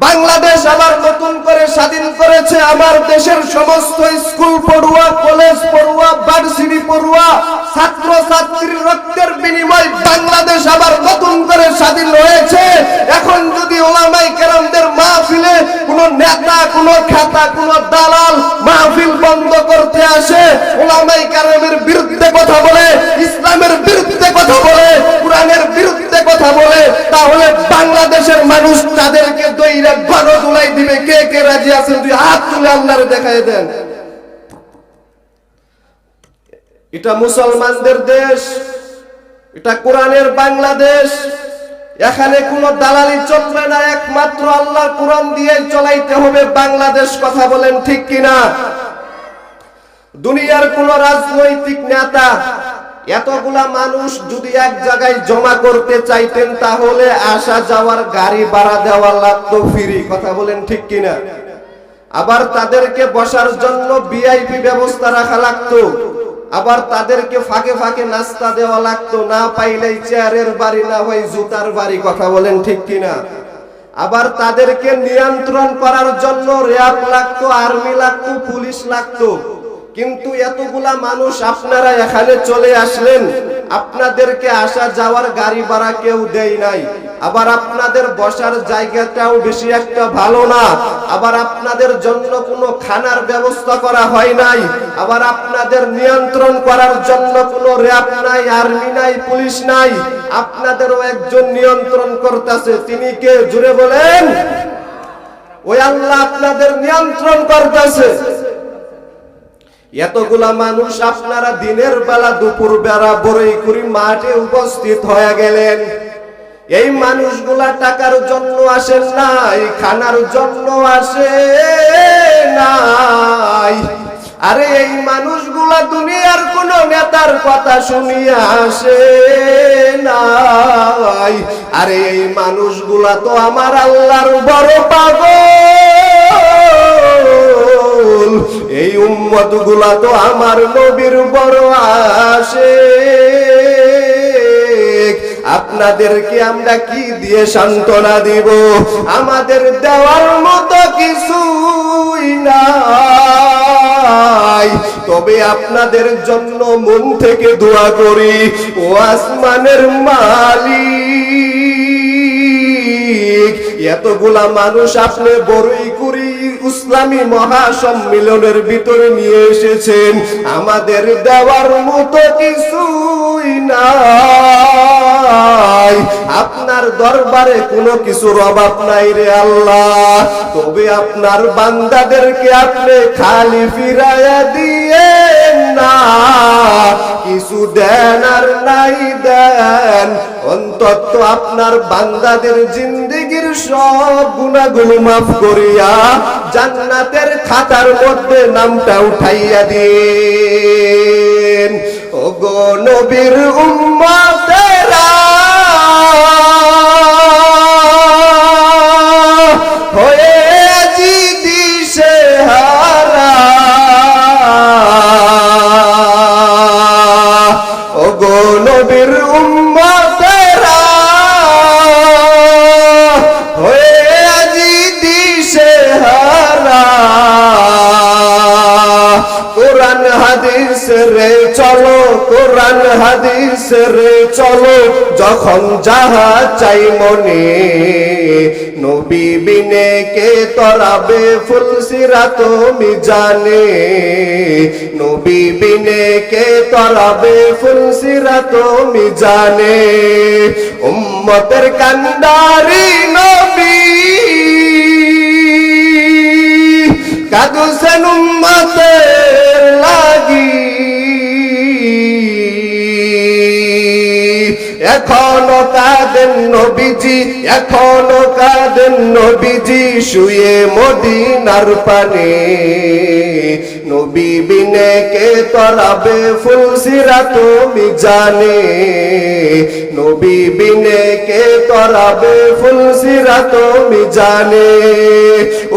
বাংলাদেশ আবার নতুন করে স্বাধীন করেছে। আমার দেশের সমস্ত স্কুল পড়ুয়া, কলেজ পড়ুয়া, ভার্সিটি পড়ুয়া, ছাত্র ছাত্রীর রক্তের বিনিময়ে বাংলাদেশ আবার নতুন করে স্বাধীন হয়েছে। এখন যদি ওলামায়ে কেরামদের মাহফিলে কোনো নেতা, কোনো খাতা, কোনো দালাল মাহফিল বন্ধ করতে আসে, ওলামায়ে কেরামের বিরুদ্ধে কথা বলে, ইসলামের বিরুদ্ধে কথা বলে, কোরআনের বিরুদ্ধে কথা বলে, তাহলে বাংলাদেশের মানুষ তাদেরকে দইরা গণদুলাই দিবে। কে কে রাজি আছেন? দুই হাত তুলে আল্লাহরে দেখায় দেন। এটা মুসলমানদের দেশ, এটা কোরআনের বাংলাদেশ। এখানে কোনো দালালি চলবে না, একমাত্র আল্লাহর কোরআন দিয়ে চলাইতে হবে বাংলাদেশ। কথা বলেন ঠিক কিনা? দুনিয়ার কোন রাজনৈতিক নেতা এতগুলা মানুষ যদি এক জায়গায় জমা করতে চাইতেন, তাহলে আসা যাওয়ার গাড়ি ভাড়া দেওয়া লাগতো ফ্রি। কথা বলেন ঠিক কিনা? আবার তাদেরকে বসার জন্য ভিআইপি ব্যবস্থা রাখা লাগতো, আবার তাদেরকে ফাঁকে ফাঁকে নাস্তা দেওয়া লাগতো, না পাইলেই চেয়ারের বাড়ি, না হয় জুতার বাড়ি। কথা বলেন ঠিক কিনা? আবার তাদেরকে নিয়ন্ত্রণ করার জন্য র্যাব লাগতো, আর্মি লাগতো, পুলিশ লাগতো। কিন্তু এতগুলা মানুষ আপনারা এখানে চলে আসলেন, আপনাদেরকে আসা যাওয়ার গাড়ি ভাড়া কেউ দেয় নাই, আবার আপনাদের বসার জায়গাটাও বেশি একটা ভালো না, আবার আপনাদের জন্য কোনো খানার ব্যবস্থা করা হয় নাই, আবার আপনাদের নিয়ন্ত্রণ করার জন্য কোনো র্যাব নাই, আর্মি নাই, পুলিশ নাই। আপনাদেরও একজন নিয়ন্ত্রণ করতেছে। তিনি কে? জুড়ে বলেন। ওই আল্লাহ আপনাদের নিয়ন্ত্রণ করতেছে। এতগুলা মানুষ আপনারা দিনের বেলা, দুপুর বেলা বড়ইকুড়ি মাঠে উপস্থিত হয়ে গেলেন। এই মানুষগুলা টাকার জন্য আসেন নাই, খানার জন্য আসে নাই। আরে এই মানুষগুলা দুনিয়ার কোন নেতার কথা শুনিয়া আসে নাই। আরে এই মানুষগুলা তো আমার আল্লাহর বড় পাগল। এই উম্মত গুলা তো আমার নবীর বড় আশিক। আপনাদেরকে আমরা কি দিয়ে সান্ত্বনা দিব? আমাদের দেওয়ার মতো কিছুই নাই। তবে আপনাদের জন্য মন থেকে দোয়া করি, ও আসমানের মালিক, এতগুলা মানুষ আপনি বড়ইকুড়ি ইসলামী মহাসম্মেলনের ভিতরে নিয়ে এসেছেন, আমাদের দেওয়ার মতো কিছুই নাই। আপনার দরবারে কোনো কিছুর অভাব নাই রে আল্লাহ। তবে আপনার বান্দাদেরকে আপনি খালি ফিরাইয়া দিয়েন না, কিছু দেন আর নাই দেন, অন্তত আপনার বান্দাদের জিন্দেগির সব গুনাহগুলো মাফ করিয়া জান্নাতের খাতার মধ্যে নামটা উঠাইয়া দিন। ওগো নবীর উম্মতেরা, হয়ে জিদি সেহারা, ওগো নবীর উম্মতেরা, হয়ে জিদি সেহারা, কোরআন হাদিস রে চলো, কোরআন হাদিস রে চলো, যখন যাহা চাই মনে, নবী বিনে কে তরাবে ফুলসিরাত মিজানে, নবী বিনে কে তরাবে ফুলসিরাত মিজানে। উম্মতের কান্ডারি নবী কাঁদছেন উম্মতের লাগি, এখনো কাঁদেন নবীজি, এখনো কাঁদেন নবীজি, শুয়ে মদিনার পানে, নবী বিনে কে তরাবে ফুলসিরাত মিজানে, নবী বিনে কে তরাবে ফুলসিরাত মিজানে।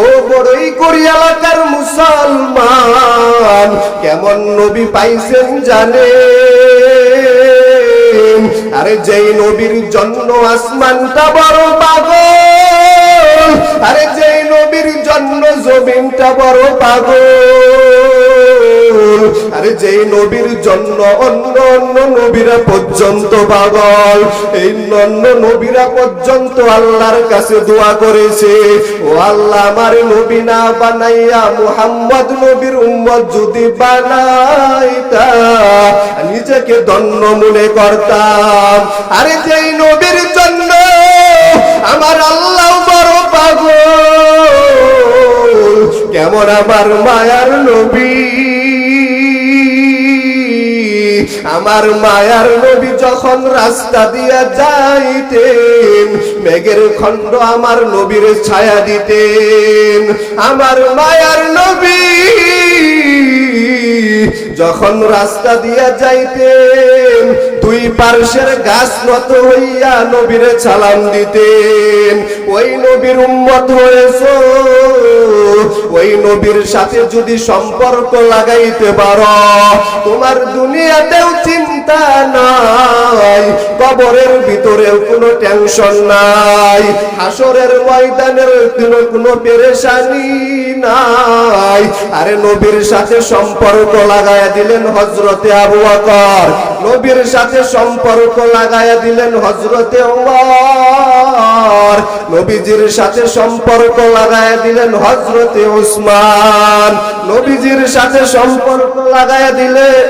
ও বড়ইকুড়ি এলাকার মুসলমান, কেমন নবী পাইছেন জানে? আরে যেই নবীর জন্য আসমানটা বড় পাগল, আরে যে জমিনটা বড় পাগল। আরে যেই নবীর জন্য অন্য অন্য নবীরা পর্যন্ত পাগল, এই অন্য নবীরা পর্যন্ত আল্লাহর কাছে দোয়া করেছে, ও আল্লাহ আমার নবী না বানাইয়া মুহাম্মদ নবীর উম্মত যদি বানাইতা নিজেকে ধন্য মনে করতাম। আরে যেই নবীর জন্য আমার আল্লাহ বড় পাগল, কেমন আমার মায়ার নবী, আমার মায়ার নবী যখন রাস্তা দিয়া যাইতেন মেঘের খণ্ড আমার নবীর ছায়া দিতেন। আমার মায়ার নবী যখন রাস্তা দিয়া যাইতেন দুই পার্শ্বের গাছ নত হইয়া নবীরে সালাম দিতেন। ওই নবীর উম্মত হয়েছো, ওই নবীর সাথে যদি সম্পর্ক লাগাইতে পারো তোমার দুনিয়াতেও চিন্তা নাই, কবরের ভিতরেও কোনো টেনশন নাই, হাসরের ময়দানের কোনো পেরেশানি নাই। আরে নবীর সাথে সম্পর্ক লাগায়া দিলেন হযরতে আবু বকর, নবীর সাথে সম্পর্ক লাগায়া দিলেন হযরতে ওমর, নবীজির সাথে সম্পর্ক লাগায়া দিলেন হযরতে উসমান, নবীজির সাথে সম্পর্ক লাগায়া দিলেন